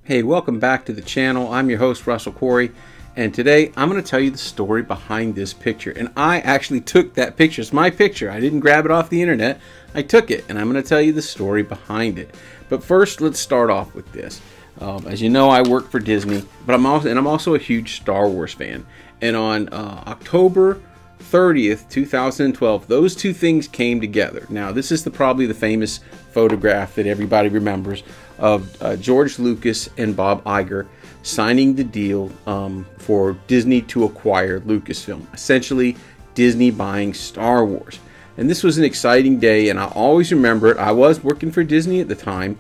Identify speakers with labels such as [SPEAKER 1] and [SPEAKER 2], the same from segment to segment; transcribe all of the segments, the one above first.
[SPEAKER 1] Hey, welcome back to the channel. I'm your host, Russell Corey, and today I'm going to tell you the story behind this picture. And I actually took that picture. It's my picture. I didn't grab it off the internet. I took it, and I'm going to tell you the story behind it. But first, let's start off with this. As you know, I work for Disney, but I'm also a huge Star Wars fan. And on October 30th, 2012, those two things came together. Now, this is probably the famous photograph that everybody remembers of George Lucas and Bob Iger signing the deal for Disney to acquire Lucasfilm. Essentially, Disney buying Star Wars. And this was an exciting day, and I always remember it. I was working for Disney at the time,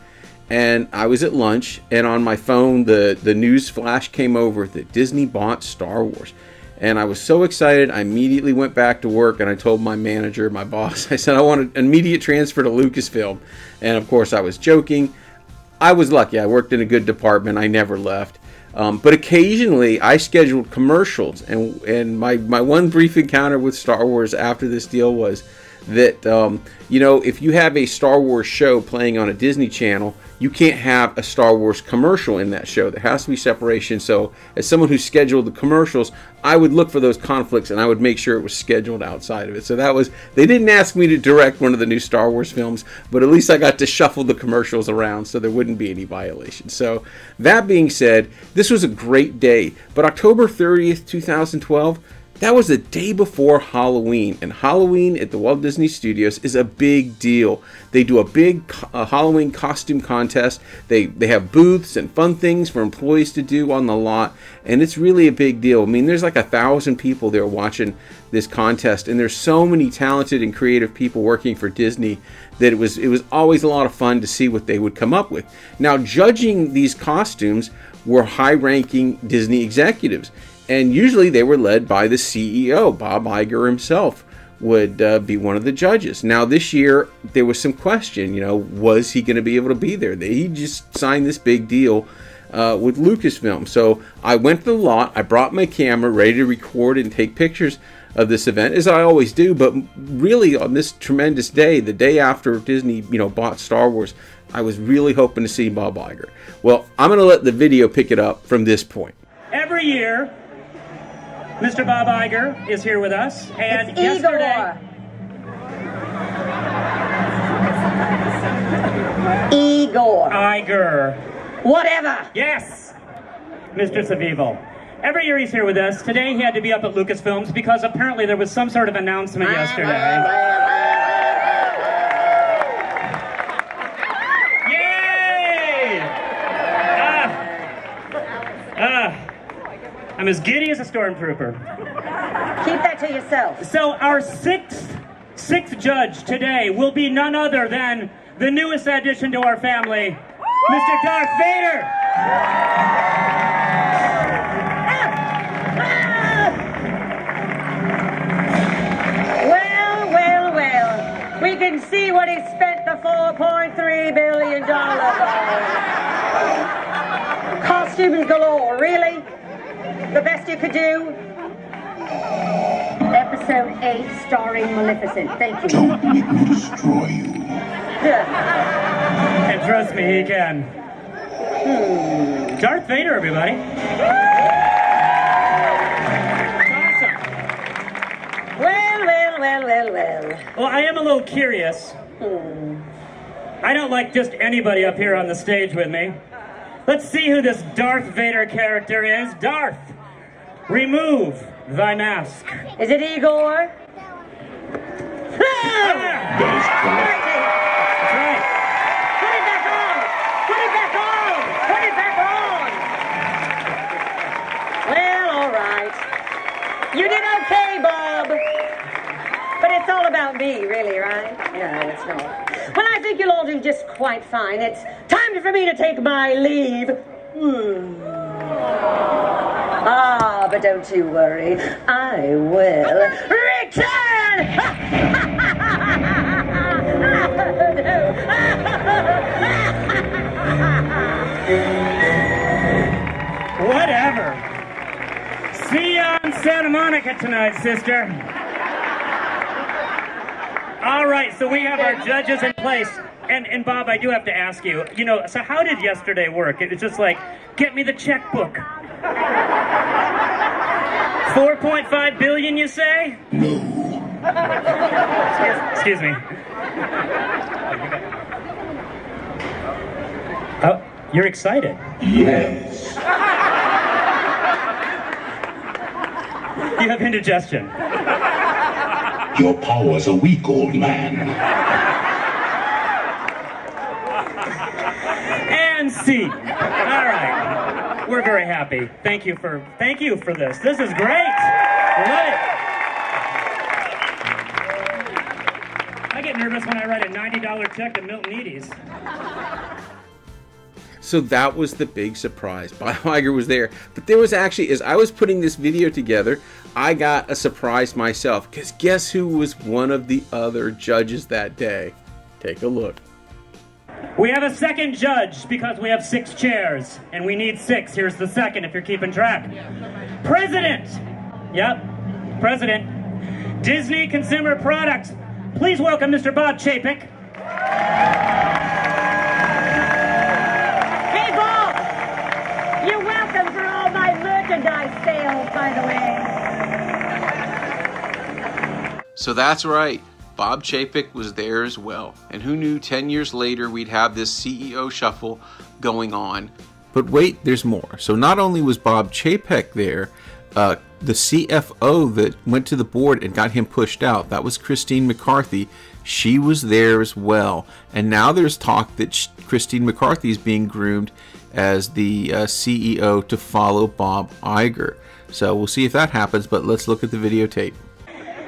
[SPEAKER 1] and I was at lunch, and on my phone, the news flash came over that Disney bought Star Wars. And I was so excited, I immediately went back to work and I told my manager, my boss, I said I want an immediate transfer to Lucasfilm. And of course I was joking. I was lucky, I worked in a good department, I never left. But occasionally I scheduled commercials, and my one brief encounter with Star Wars after this deal was that, you know, if you have a Star Wars show playing on a Disney channel, you can't have a Star Wars commercial in that show. There has to be separation. So as someone who scheduled the commercials, I would look for those conflicts and I would make sure it was scheduled outside of it. So that was, they didn't ask me to direct one of the new Star Wars films, but at least I got to shuffle the commercials around so there wouldn't be any violations. So that being said, this was a great day. But October 30th, 2012, that was the day before Halloween, and Halloween at the Walt Disney Studios is a big deal. They do a big Halloween costume contest. They have booths and fun things for employees to do on the lot, and it's really a big deal. I mean, there's like 1,000 people there watching this contest, and there's so many talented and creative people working for Disney that it was always a lot of fun to see what they would come up with. Now, judging these costumes were high-ranking Disney executives. And usually they were led by the CEO, Bob Iger himself would be one of the judges. Now this year there was some question, you know, was he going to be able to be there? He just signed this big deal with Lucasfilm. So I went to the lot, I brought my camera ready to record and take pictures of this event, as I always do. But really on this tremendous day, the day after Disney, you know, bought Star Wars, I was really hoping to see Bob Iger. Well, I'm going to let the video pick it up from this point.
[SPEAKER 2] Every year, Mr. Bob Iger is here with us, and
[SPEAKER 3] it's
[SPEAKER 2] yesterday...
[SPEAKER 3] Igor.
[SPEAKER 2] Whatever. Yes, Mr. Savivil. Every year he's here with us. Today he had to be up at Lucasfilms because apparently there was some sort of announcement yesterday. I'm as giddy as a stormtrooper.
[SPEAKER 3] Keep that to yourself.
[SPEAKER 2] So our sixth judge today will be none other than the newest addition to our family, Mr. Darth Vader.
[SPEAKER 3] Well. We can see what he spent the $4.3 billion on. Costumes galore, really? The best you could do? Episode 8 starring Maleficent. Thank you.
[SPEAKER 4] Don't make me destroy you.
[SPEAKER 2] And trust me, he can. Darth Vader, everybody. Awesome. Well, I am a little curious. I don't like just anybody up here on the stage with me. Let's see who this Darth Vader character is. Darth, remove thy mask.
[SPEAKER 3] Is it Igor?
[SPEAKER 4] That is correct.
[SPEAKER 2] That's right.
[SPEAKER 3] Put it back on! Put it back on! Put it back on! Well, all right. You did okay, Bob. But it's all about me, really, right? No, it's not. Well, I think you'll all do just quite fine. It's time for me to take my leave. Ah, but don't you worry. I will return!
[SPEAKER 2] Whatever. See you on Santa Monica tonight, sister. All right, so we have our judges in place. And Bob, I do have to ask you, so how did yesterday work? It was just like, get me the checkbook. 4.5 billion, you say?
[SPEAKER 4] No.
[SPEAKER 2] Excuse me. Oh, you're excited.
[SPEAKER 4] Yes.
[SPEAKER 2] You have indigestion.
[SPEAKER 4] Your powers are weak, old man.
[SPEAKER 2] And scene. All right. We're very happy. Thank you for this. This is great. Love it. I get nervous when I write a $90 check to Milton Eades.
[SPEAKER 1] So that was the big surprise. Bob Iger was there. But there was actually, as I was putting this video together, I got a surprise myself. Because guess who was one of the other judges that day? Take a look.
[SPEAKER 2] We have a second judge because we have 6 chairs. And we need 6. Here's the second if you're keeping track. President. Yep. President. Disney Consumer Products. Please welcome Mr. Bob Chapek.
[SPEAKER 3] Sales, by the way.
[SPEAKER 1] So that's right. Bob Chapek was there as well. And who knew 10 years later we'd have this CEO shuffle going on. But wait, there's more. So not only was Bob Chapek there, the CFO that went to the board and got him pushed out, that was Christine McCarthy. She was there as well. And now there's talk that Christine McCarthy is being groomed as the CEO to follow Bob Iger. So we'll see if that happens, but let's look at the videotape.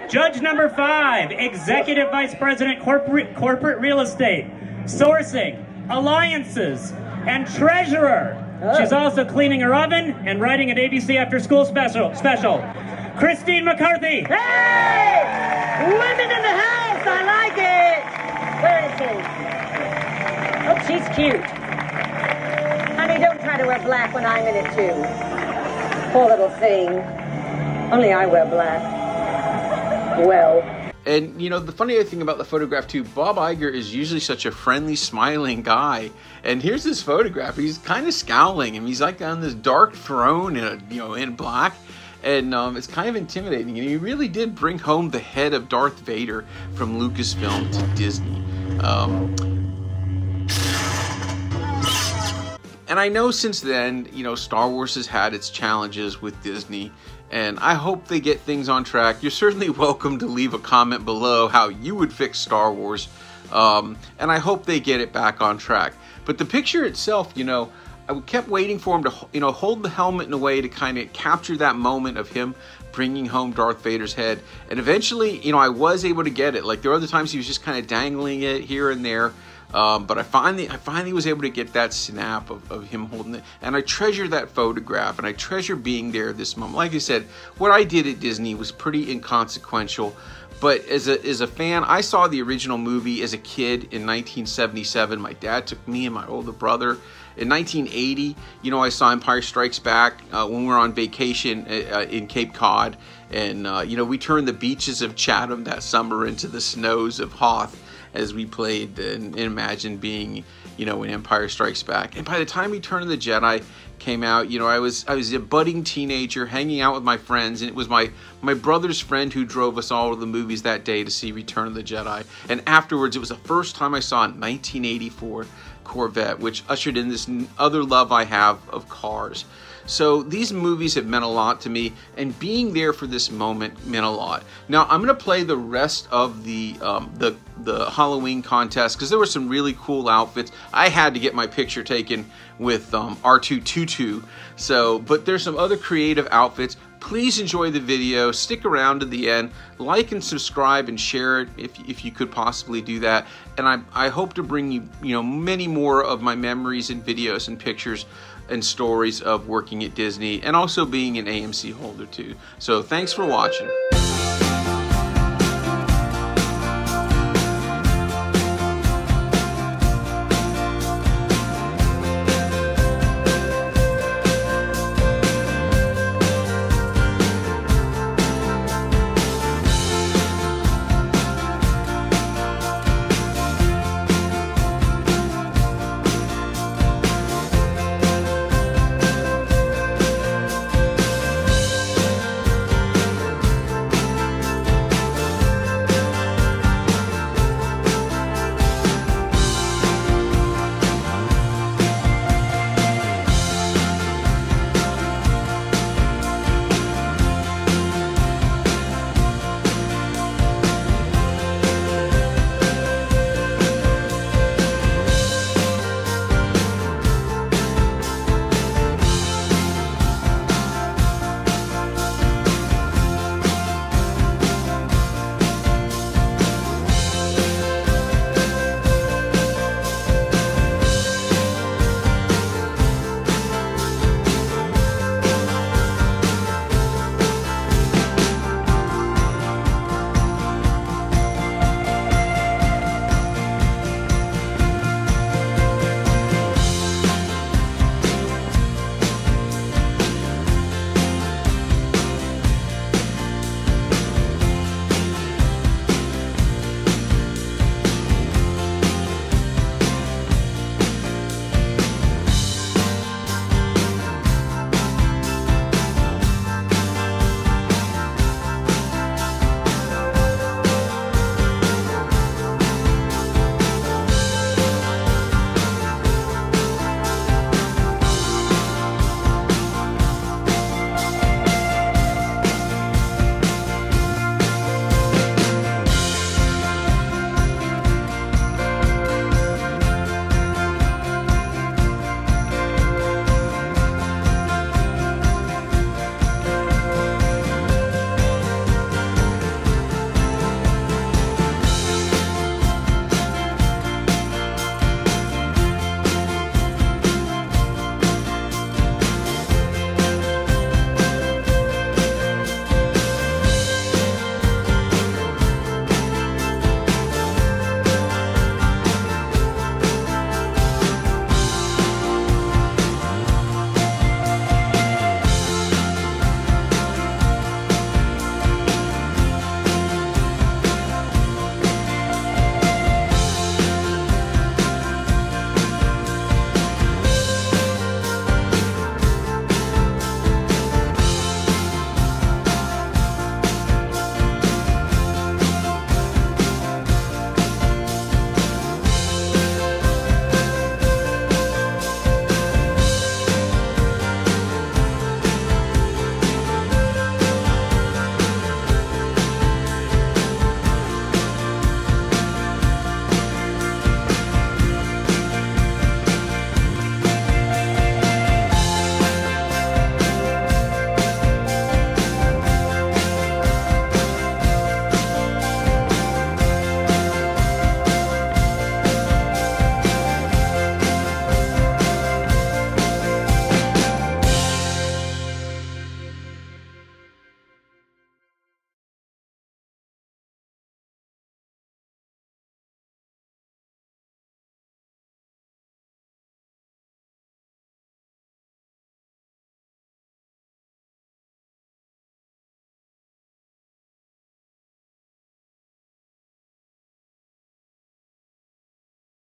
[SPEAKER 2] Judge number 5, Executive Vice President, Corporate Real Estate, Sourcing, Alliances, and Treasurer. Oh. She's also cleaning her oven and writing an ABC After School special. Christine McCarthy.
[SPEAKER 3] Hey! Women in the house, I like it. Where is she? Oh, she's cute. Honey, don't try to wear black when I'm in it, too. Poor little thing. Only I wear black. Well.
[SPEAKER 1] And, the funny thing about the photograph, too, Bob Iger is usually such a friendly, smiling guy. And here's this photograph. He's kind of scowling, and he's like on this dark throne in black. And it's kind of intimidating. And he really did bring home the head of Darth Vader from Lucasfilm to Disney. And I know since then, Star Wars has had its challenges with Disney, and I hope they get things on track. You're certainly welcome to leave a comment below how you would fix Star Wars, and I hope they get it back on track. But the picture itself, I kept waiting for him to, hold the helmet in a way to kind of capture that moment of him bringing home Darth Vader's head. And eventually, I was able to get it. Like, there were other times he was just kind of dangling it here and there. But I finally was able to get that snap of him holding it, and I treasure that photograph, and I treasure being there this moment. Like I said, what I did at Disney was pretty inconsequential, but as a fan, I saw the original movie as a kid in 1977. My dad took me and my older brother. In 1980, I saw Empire Strikes Back when we were on vacation in Cape Cod, and we turned the beaches of Chatham that summer into the snows of Hoth, as we played and imagined being, in Empire Strikes Back. And by the time Return of the Jedi came out, I was a budding teenager hanging out with my friends, and it was my brother's friend who drove us all to the movies that day to see Return of the Jedi. And afterwards, it was the first time I saw a 1984 Corvette, which ushered in this other love I have of cars. So these movies have meant a lot to me, and being there for this moment meant a lot. Now I'm going to play the rest of the Halloween contest, because there were some really cool outfits. I had to get my picture taken with R2-2-2. But there's some other creative outfits. Please enjoy the video. Stick around to the end. Like and subscribe and share it if you could possibly do that. And I hope to bring you many more of my memories and videos and pictures and stories of working at Disney, and also being an AMC holder too. So thanks for watching.